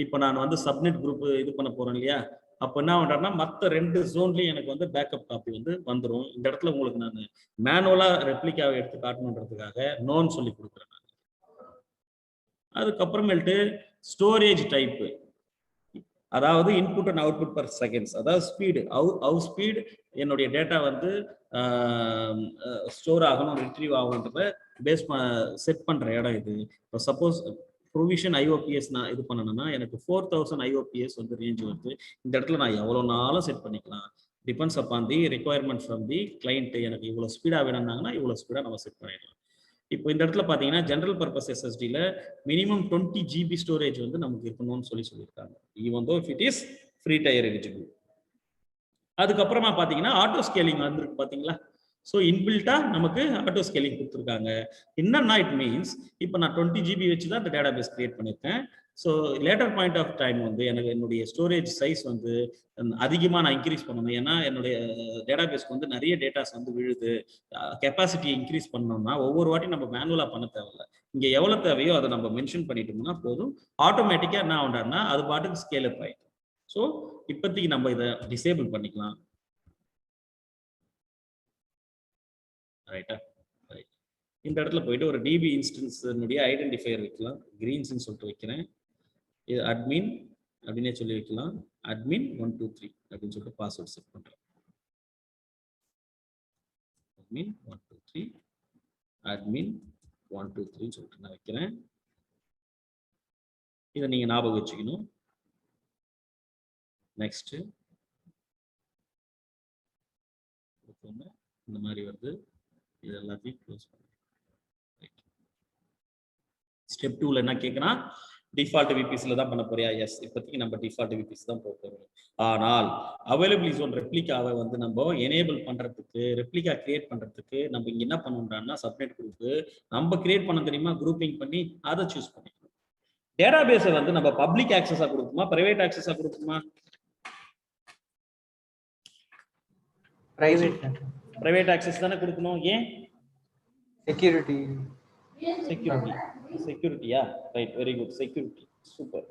இப்போ நான் வந்து சப்நெட் குரூப் இது பண்ண போறேன் இல்லையா? அப்போ என்ன பண்றேன்னா மற்ற 2 ஜோன்லயும் எனக்கு வந்து பேக்கப் காப்பி வந்து வந்துடும். இந்த இடத்துல உங்களுக்கு நான் மேனுவலா ரெப்ளிகாவை எடுத்து காட்டணுன்றதுக்காக நோன்னு சொல்லி கொடுக்குறேன் நான். அதுக்கப்புறமேட்டு ஸ்டோரேஜ் டைப், அதாவது input and output per seconds, அதாவது ஸ்பீடு, ஹவு ஸ்பீடு என்னுடைய டேட்டா வந்து ஸ்டோர் ஆகணும், ரிட்ரீவ் ஆகணுன்றத பேஸ் செட் பண்ற இடம் இது. இப்போ சப்போஸ் ப்ரொவிஷன் IOPS நான் இது பண்ணணும்னா எனக்கு 4000 IOPS வந்து ரேஞ்ச் வருது. இந்த இடத்துல நான் எவ்வளோ நாளும் செட் பண்ணிக்கலாம். Depends upon the requirement from the client. எனக்கு இவ்வளோ ஸ்பீடாக வேணும்னாங்கன்னா இவ்வளோ ஸ்பீடாக நம்ம செட் பண்ணிடலாம். இப்போ இந்த இடத்துல பார்த்தீங்கன்னா ஜென்ரல் பர்பஸ் SSDல மினிமம் 20 GB ஸ்டோரேஜ் வந்து நமக்கு இருக்கணும்னு சொல்லியிருக்காங்க. Even though if it is free tier eligible. அதுக்கப்புறமா பார்த்தீங்கன்னா ஆட்டோ ஸ்கேலிங் வந்துருக்கு பார்த்தீங்களா? ஸோ இன்பில்ட்டா நமக்கு ஆட்டோ ஸ்கேலிங் கொடுத்துருக்காங்க. என்னன்னா இட் மீன்ஸ் இப்போ நான் 20 GB வச்சு தான் இந்த டேட்டாபேஸ் கிரியேட் பண்ணியிருக்கேன். So later point of time வந்து எனக்கு என்னுடைய ஸ்டோரேஜ் சைஸ் வந்து அதிகமாக நான் இன்க்ரீஸ் பண்ணணும். ஏன்னா என்னுடைய டேட்டாபேஸ்க்கு வந்து நிறைய டேட்டாஸ் வந்து விழுது. கெப்பாசிட்டி இன்க்ரீஸ் பண்ணோம்னா ஒவ்வொரு வாட்டி நம்ம மேனுவலாக பண்ண தேவையில்ல. இங்கே எவ்வளோ தேவையோ அதை நம்ம மென்ஷன் பண்ணிட்டோம்னா போதும், ஆட்டோமேட்டிக்காக என்ன ஆகும்னா அது பாட்டுக்கு ஸ்கேல் அப் ஆகிடும். ஸோ இப்போதைக்கு நம்ம இதை டிசேபிள் பண்ணிக்கலாம். ரைட்டா? ரைட். இந்த இடத்துல போயிட்டு ஒரு டிபி இன்ஸ்டன்ஸினுடைய ஐடென்டிஃபையர் வைக்கலாம். கிரீன்ஸ்ன்னு சொல்லிட்டு வைக்கிறேன். இது அட்மின் அப்படின்னே சொல்லி வைக்கலாம். அட்மின் 123 அப்படின்னு சொல்லிட்டு பாஸ்வேர்ட் செட் பண்றேன். அட்மின் 123 அட்மின் 123 சொல்லிட்டு நான் வைக்கிறேன். இதை நீங்க ஞாபகம் வச்சுக்கணும். நெக்ஸ்ட் இந்த மாதிரி வருது. இது எல்லாத்தையும் க்ளோஸ் பண்ணுங்க. ஸ்டெப் 2ல என்ன கேட்குறான்? டிஃபால்ட் விபிசில தான் பண்ண போறியா? எஸ். இப்போதைக்கு நம்ம டிஃபால்ட் விபிசி தான் போக போறோம். ஆனால் அவைலபிலிட்டி ஜோன் ரெப்ளிகாவை வந்து நம்ம எனேபிள் பண்றதுக்கு, ரெப்ளிகா கிரியேட் பண்றதுக்கு நம்ம இங்க என்ன பண்ணுறோம்னா சப்நெட் குரூப் நம்ம கிரியேட் பண்ண தெரியுமா? குரூப்பிங் பண்ணி அதை சூஸ் பண்ணிக்கணும். டேட்டாபேஸை வந்து நம்ம பப்ளிக் ஆக்சஸா கொடுக்குமா, பிரைவேட் ஆக்சஸா கொடுக்குமா? private பிரைவேட் ஆக்சஸ் தானே கொடுக்கணும். ஏன்? security. செக்யூரிட்டியா? Right, very good. Security, super.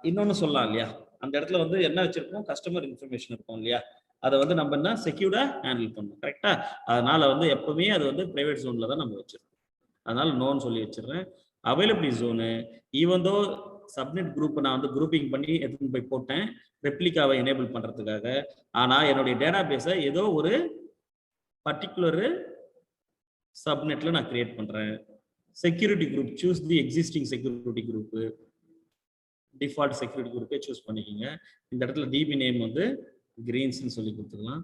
இன்னொன்னு சொல்லலாம் இல்லையா, அந்த இடத்துல வந்து என்ன வச்சிருக்கோம், கஸ்டமர் இன்ஃபர்மேஷன் இருக்கும் இல்லையா, அதை வந்து நம்ம என்ன செக்யூர்டா ஹேண்டில் பண்ணணும். கரெக்டா? அதனால வந்து எப்பவுமே அது வந்து பிரைவேட் ஜோன்ல தான் நம்ம வச்சிருக்கோம். அதனால நோன்னு சொல்லி வச்சிடுறேன். Availability zone, even though subnet group நான் வந்து குரூப்பிங் பண்ணி எடுத்துன்னு போய் போட்டேன் ரெப்ளிகாவை எனேபிள் பண்றதுக்காக. ஆனா என்னுடைய டேட்டா பேஸை ஏதோ ஒரு பர்டிகுலர் சப்நெட்ல நான் கிரியேட் பண்றேன். Security group, choose the existing security group, default security குரூப்பே சூஸ் பண்ணிக்கோங்க. இந்த இடத்துல டிபி நேம் வந்து கிரீன்ஸ்னு சொல்லி கொடுத்துக்கலாம்.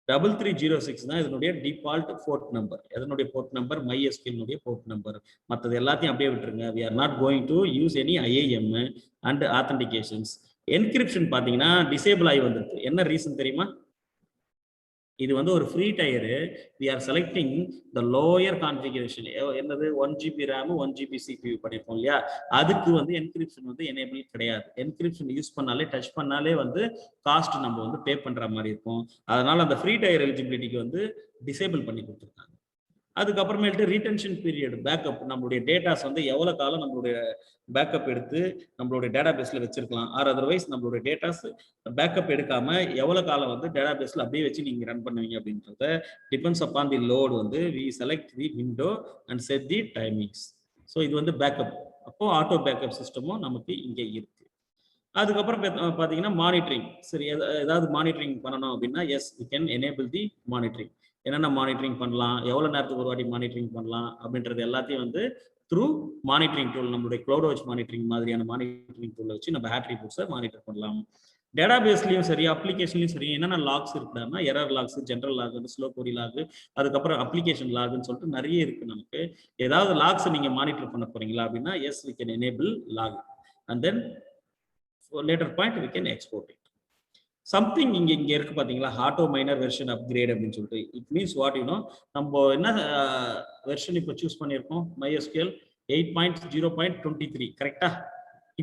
3306 தான் இதனுடைய டிஃபால்ட் போர்ட் நம்பர். எதனுடைய port number? MySQL port number. மற்றது எல்லாத்தையும் அப்படியே விட்டுருங்க. we are not going to use any IAM and authentications. Encryption பார்த்தீங்கன்னா டிசேபிள் ஆகி வந்திருக்கு. என்ன ரீசன் தெரியுமா? இது வந்து ஒரு free tyre. we are selecting the lower configuration. என்னது 1 GB RAM 1 GB CPU பண்ணிருப்போம் இல்லையா, அதுக்கு வந்து என்கிரிப்ஷன் வந்து எனேபிள் கிடையாது. என்கிரிப்ஷன் யூஸ் பண்ணாலே, டச் பண்ணாலே வந்து காஸ்ட் நம்ம வந்து பே பண்ற மாதிரி இருக்கும். அதனால அந்த ஃப்ரீ டயர் எலிஜிபிலிட்டிக்கு வந்து டிசேபிள் பண்ணி கொடுத்துருக்காங்க. அதுக்கப்புறமேட்டு ரீடென்ஷன் பீரியட், பேக்கப், நம்மளுடைய டேட்டாஸ் வந்து எவ்வளவு காலம் நம்மளுடைய பேக்கப் எடுத்து நம்மளுடைய டேட்டா பேஸ்ல வச்சிருக்கலாம், ஆர் அதர்வைஸ் நம்மளுடைய டேட்டாஸ் பேக்கப் எடுக்காம எவ்வளவு காலம் வந்து டேட்டா பேஸ்ல அப்படியே வச்சு நீங்க ரன் பண்ணுவீங்க அப்படின்றத டிபெண்ட்ஸ் அப்பான் தி லோட் வந்து we select the window and set the timings. So இது வந்து பேக்கப். அப்போ ஆட்டோ பேக்கப் சிஸ்டமும் நமக்கு இங்கே இருக்கு. அதுக்கப்புறம் பார்த்தீங்கன்னா மானிட்டரிங். சரி, ஏதாவது மானிட்டரிங் பண்ணணும் அப்படின்னா yes we can enable the monitoring. என்னென்ன மானிட்டரிங் பண்ணலாம், எவ்வளோ நேரத்துக்கு ஒரு வாட்டி மானிட்டரிங் பண்ணலாம் அப்படின்றது எல்லாத்தையும் வந்து த்ரூ மானிட்டரிங் டூல், நம்மளுடைய க்ளவுட் மானிட்டரிங் மாதிரியான மானிட்டரிங் டூலை வச்சு நம்ம ஆட்ரிபியூட்ஸை மானிட்டர் பண்ணலாம். டேட்டா பேஸ்லையும் சரி, அப்ளிகேஷன்லையும் சரி, என்னென்ன லாக்ஸ் இருக்குன்னா error logs, general log, slow query log, அதுக்கப்புறம் அப்ளிகேஷன் லாக்னு சொல்லிட்டு நிறைய இருக்கு நமக்கு. ஏதாவது லாக்ஸ் நீங்க மானிட்டர் பண்ண போறீங்களா அப்படின்னா yes we can enable log and then later point we can export it. Something இங்க இருக்கு பாத்தீங்களா, ஆட்டோ மைனர் வெர்ஷன் அப்கிரேட் அப்படின்னு சொல்லிட்டு. It means what you know, நம்ம என்ன வெர்ஷன் இப்போ சூஸ் பண்ணியிருக்கோம், MySQL 8.0.23. கரெக்டா?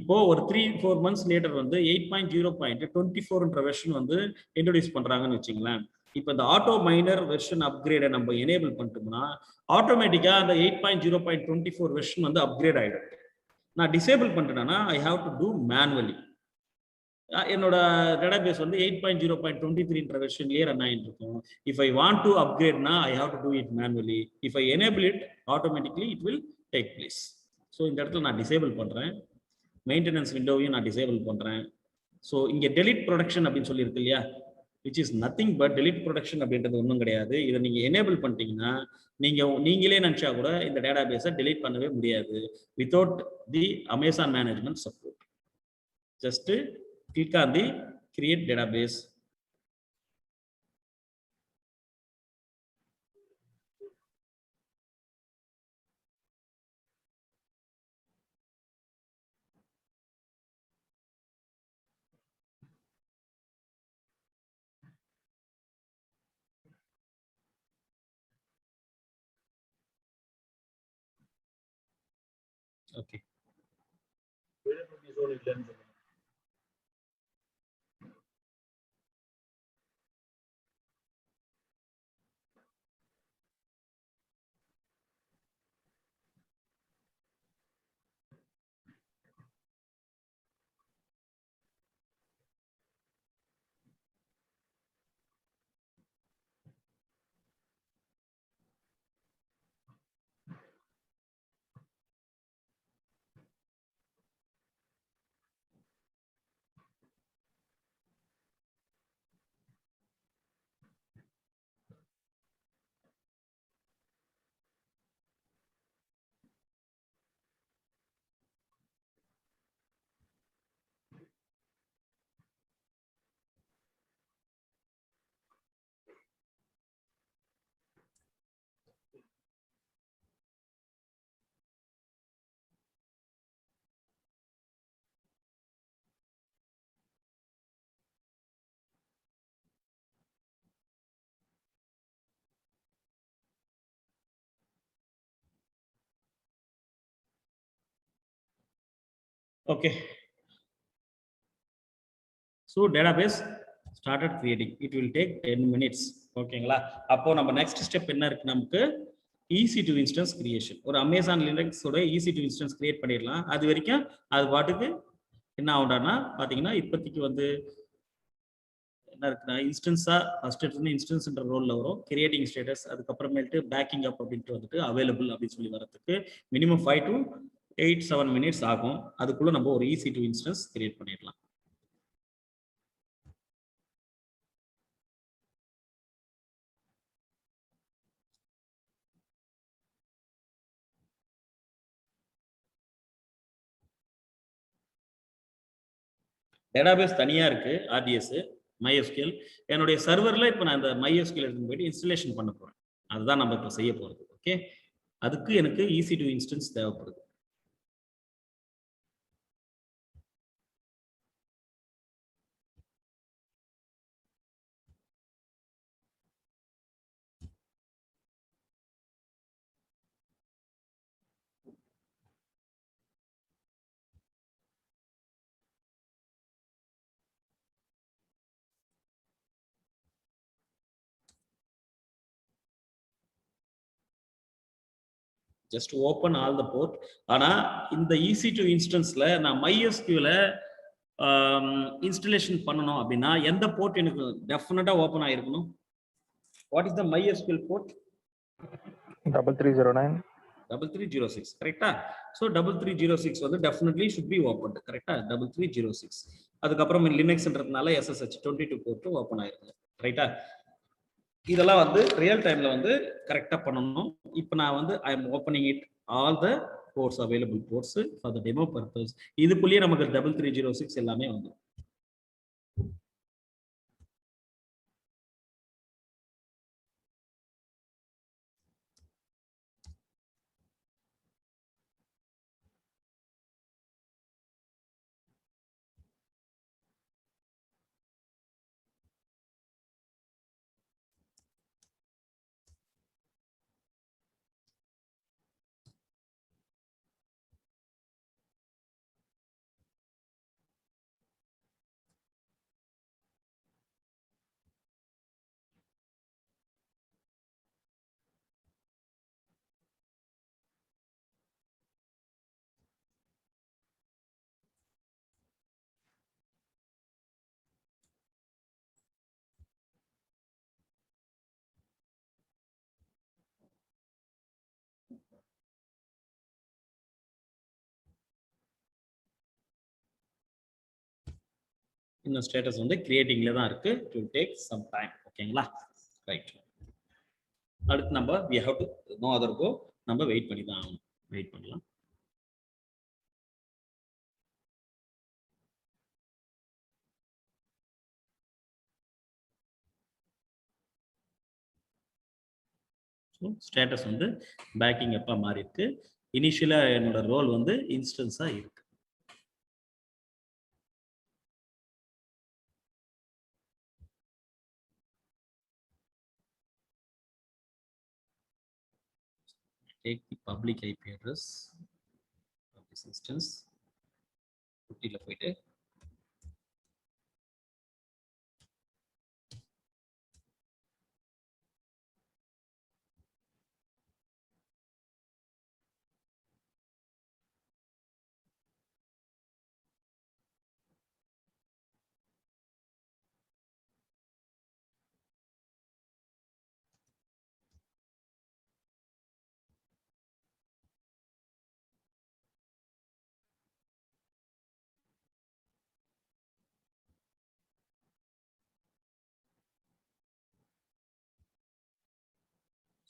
இப்போ ஒரு 3-4 months லேட்டர் வந்து 8.0.24 வெர்ஷன் வந்து இன்ட்ரோடியூஸ் பண்றாங்கன்னு வச்சுங்களேன். இப்போ இந்த ஆட்டோ மைனர் வெர்ஷன் அப்கிரேடை நம்ம எனேபிள் பண்ணிட்டோம்னா ஆட்டோமேட்டிக்கா அந்த 8.0.24 வெர்ஷன் வந்து அப்கிரேட் ஆயிடும். நான் டிசேபிள் பண்ணிட்டேன்னா I have to do manually. என்னோட டேட்டாபேஸ் வந்து 8.0.23 வெர்ஷன்லயே ரன் ஆகிட்டு இருக்கும். இஃப் ஐ வாண்ட் டு அப்கிரேட்னா I have to do it manually. If I enable it automatically it will take place. So இந்த இடத்துல நான் டிசேபிள் பண்றேன். மெயின்டெனன்ஸ் விண்டோவையும் நான் டிசேபிள் பண்றேன். ஸோ இங்கே டெலிட் ப்ரொடக்ஷன் அப்படின்னு சொல்லியிருக்கு இல்லையா, which is nothing but delete production அப்படின்றது ஒன்றும் கிடையாது. இதை நீங்க எனேபிள் பண்ணிட்டீங்கன்னா நீங்களே நினைச்சா கூட இந்த டேட்டாபேஸை டெலிட் பண்ணவே முடியாது without the Amazon management support. Just click on the create database. Okay. Okay. So database started creating. It will take 10 minutes. ஓகேங்களா? அப்போ நம்ம நெக்ஸ்ட் ஸ்டெப் என்ன இருக்கு நமக்கு? EC2 instance creation. ஒரு அமேசான் லினக்ஸோட EC2 இன்ஸ்டன்ஸ் கிரியேட் பண்ணிடலாம். அது வரைக்கும் அது பாட்டுக்கு என்ன ஆகும்னா பாத்தீங்கன்னா இப்போதைக்கு வந்து என்ன இருக்குன்னா இன்ஸ்டன்ஸா ஃபர்ஸ்ட் எடுத்து இன்ஸ்டன்ஸ்ன்ற ரோல்ல வரும், கிரியேட்டிங் ஸ்டேட்டஸ், அதுக்கப்புறமேட்டு பேக்கிங் அப் அப்படின்ட்டு வந்துட்டு அவைலபிள் அப்படின்னு சொல்லி வரதுக்கு மினிமம் 5 to 8-7 மினிட்ஸ் ஆகும். அதுக்குள்ள நம்ம ஒரு EC2 இன்ஸ்டன்ஸ் கிரியேட் பண்ணிடலாம். டேட்டாபேஸ் தனியா இருக்கு, RDS MySQL. என்னுடைய சர்வர்ல இப்போ நான் இந்த MySQL எடுத்து போயிட்டு இன்ஸ்டலேஷன் பண்ண போறேன். அதுதான் நம்ம இப்போ செய்ய போறது. ஓகே, அதுக்கு எனக்கு EC2 இன்ஸ்டன்ஸ் தேவைப்படுது. Just open all the port. ஆனா இந்த EC2 இன்ஸ்டன்ஸ்ல நான் MySQL இன்ஸ்டலேஷன் பண்ணணும் அப்படின்னா எந்த போர்ட் எனக்கு டெஃபினட்டா ஓப்பன் ஆயிருக்கணும்? What is the MySQL port? 3309. 3306. கரெக்டா? ஸோ 3306 வந்து டெஃபினெட்லி ஷுட் பி ஓப்பன். கரெக்டா? 3306. அதுக்கப்புறம் லினக்ஸ்ன்றதுனால SSH 22 போர்ட்டும் ஓப்பன் ஆயிருக்கு. ரைட்டா? இதெல்லாம் வந்து ரியல் டைம்ல வந்து கரெக்டா பண்ணணும். இப்போ நான் வந்து I am opening it all the ports available ports for the demo purpose. இதுக்குள்ளேயே நமக்கு 3306 எல்லாமே வந்து இன்னும் ஸ்டேட்டஸ் வந்து கிரியேட்டிங்ல தான் இருக்கு. It will take some time. ஓகேங்களா? ரைட். அடுத்து நம்ம we have to no other go, நம்ம வெயிட் பண்ணி தான் ஆகணும். வெயிட் பண்ணலாம். ஸோ ஸ்டேட்டஸ் வந்து பேக்கிங் அப்பா மாறி இருக்கு. இனிஷியலா என்னோட ரோல் வந்து இன்ஸ்டன்ஸா இருக்கு. Take the public IP address of this instance. குட்டில போயிட்டு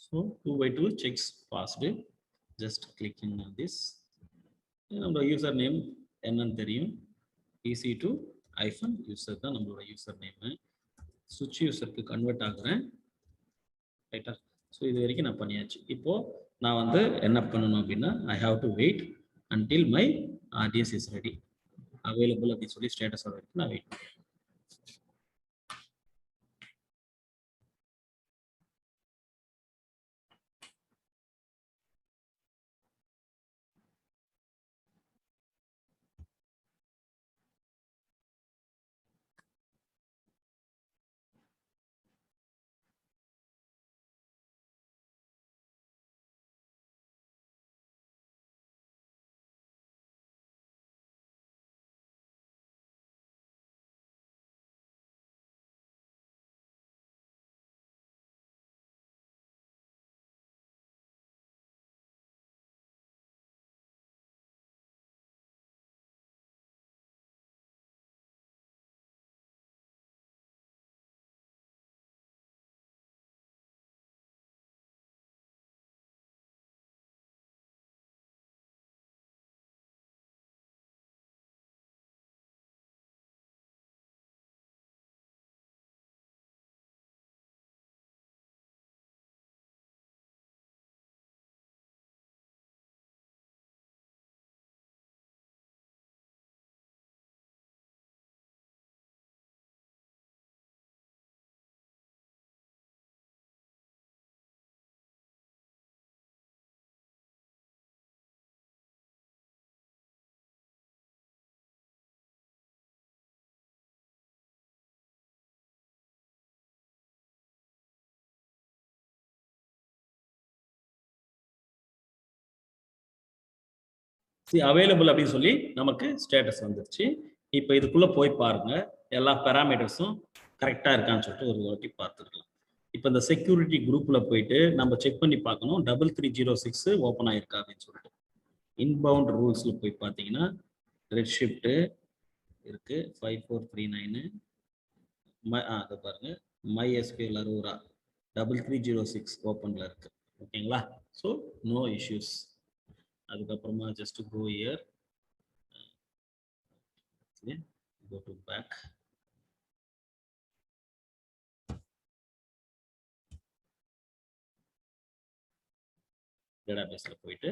so 2x2 checks passed. Just clicking on this. நம்மளோட யூசர் நேம் என்னன்னு தெரியும். EC2 -user தான் நம்மளோட யூசர் நேம். சுவிட்ச் யூசருக்கு கன்வெர்ட் ஆகுறேன். ரைட்டா? ஸோ இது வரைக்கும் நான் பண்ணியாச்சு. இப்போ நான் வந்து என்ன பண்ணணும் அப்படின்னா I have to wait until my RDS is ready available அப்படின்னு சொல்லி ஸ்டேட்டஸ் வரைக்கும் நான் வெயிட் பண்ணுறேன். அவைலபிள் அப்படின்னு சொல்லி நமக்கு ஸ்டேட்டஸ் வந்துருச்சு. இப்போ இதுக்குள்ள போய் பாருங்க, எல்லா பேராமீட்டர்ஸும் கரெக்டா இருக்கான்னு சொல்லிட்டு ஒரு வாட்டி பார்த்துக்கலாம். இப்போ இந்த செக்யூரிட்டி குரூப்ல போயிட்டு நம்ம செக் பண்ணி பார்க்கணும் 3306 ஓப்பன் ஆயிருக்கா அப்படின்னு சொல்லிட்டு. இன்பவுண்ட் ரூல்ஸ்ல போய் பார்த்தீங்கன்னா ரெட் ஷிஃப்ட் இருக்கு 5439 அதை பாருங்க MySQL Aurora 3306 ஓப்பன்ல இருக்கு. ஓகேங்களா? So no issues. அதுக்கப்புறமா just go here, go to back. டேட்டாபேஸ்ல போயிட்டு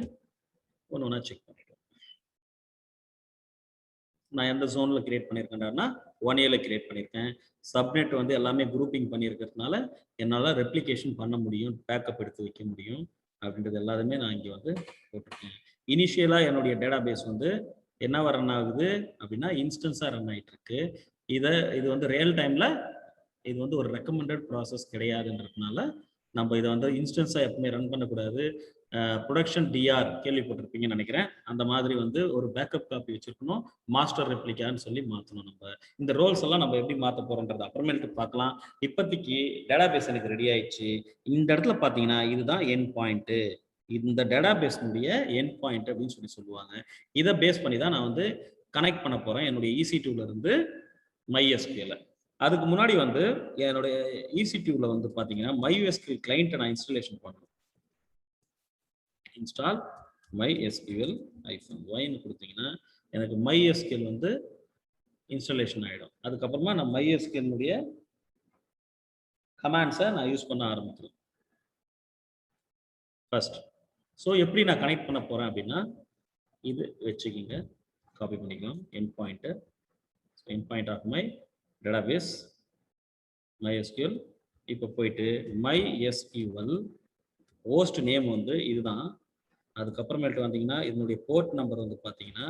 ஒன்று ஒன்றா செக் பண்ணிட்டோம். நான் எந்த ஜோன்ல கிரியேட் பண்ணியிருக்கேன்டான்னா 1Aல கிரியேட் பண்ணியிருக்கேன். சப்நெட் வந்து எல்லாமே குரூப்பிங் பண்ணியிருக்கிறதுனால என்னால் ரெப்ளிகேஷன் பண்ண முடியும், பேக்கப் எடுத்து வைக்க முடியும் அப்படின்றது எல்லாருமே நான் இங்கே வந்து போட்டிருக்கேன். இனிஷியலாக என்னுடைய டேட்டாபேஸ் வந்து என்னவா ரன் ஆகுது அப்படின்னா இன்ஸ்டன்ஸாக ரன் ஆகிட்டு இருக்கு. இது வந்து ரியல் டைமில் இது வந்து ஒரு ரெக்கமெண்டட் ப்ராசஸ் கிடையாதுன்றதுனால நம்ம இதை வந்து இன்ஸ்டன்ஸாக எப்பவுமே ரன் பண்ணக்கூடாது. ப்ரொடக்ஷன் டிஆர் கேள்விப்பட்டிருப்பீங்கன்னு நினைக்கிறேன். அந்த மாதிரி வந்து ஒரு பேக்கப் காப்பி வச்சிருக்கணும், மாஸ்டர் ரெப்ளிகான்னு சொல்லி மாற்றணும். நம்ம இந்த ரோல்ஸ் எல்லாம் நம்ம எப்படி மாற்ற போறோன்றது அப்புறமேலுக்கு பார்க்கலாம். இப்போதைக்கு டேட்டாபேஸ் எனக்கு ரெடி ஆயிடுச்சு. இந்த இடத்துல பார்த்தீங்கன்னா இதுதான் எண்ட் பாயிண்ட்டு, இந்த டேட்டாபேஸ்னுடைய எண்ட் பாயிண்ட் அப்படின்னு சொல்லுவாங்க. இதை பேஸ் பண்ணி தான் நான் வந்து கனெக்ட் பண்ண போறேன் என்னுடைய EC2ல இருந்து MySQL. அதுக்கு முன்னாடி வந்து என்னுடைய EC2ல வந்து பார்த்தீங்கன்னா MySQL கிளைண்ட்டை நான் இன்ஸ்டாலேஷன் பண்ணணும். இன்ஸ்டால் MySQL -y கொடுத்தீங்கன்னா எனக்கு MySQL வந்து இன்ஸ்டாலேஷன் ஆகிடும். அதுக்கப்புறமா நான் MySQL கமாண்ட்ஸை நான் யூஸ் பண்ண ஆரம்பிக்கிறேன் ஃபர்ஸ்ட். ஸோ எப்படி நான் கனெக்ட் பண்ண போறேன் அப்படின்னா இது வச்சுக்கிங்க, காப்பி பண்ணிக்கலாம். End point of my database MySQL. இப்போ போயிட்டு MySQL ஹோஸ்ட் நேம் வந்து இதுதான். அதுக்கப்புறமேட்டு வந்தீங்கன்னா இதனுடைய போர்ட் நம்பர் வந்து பார்த்தீங்கன்னா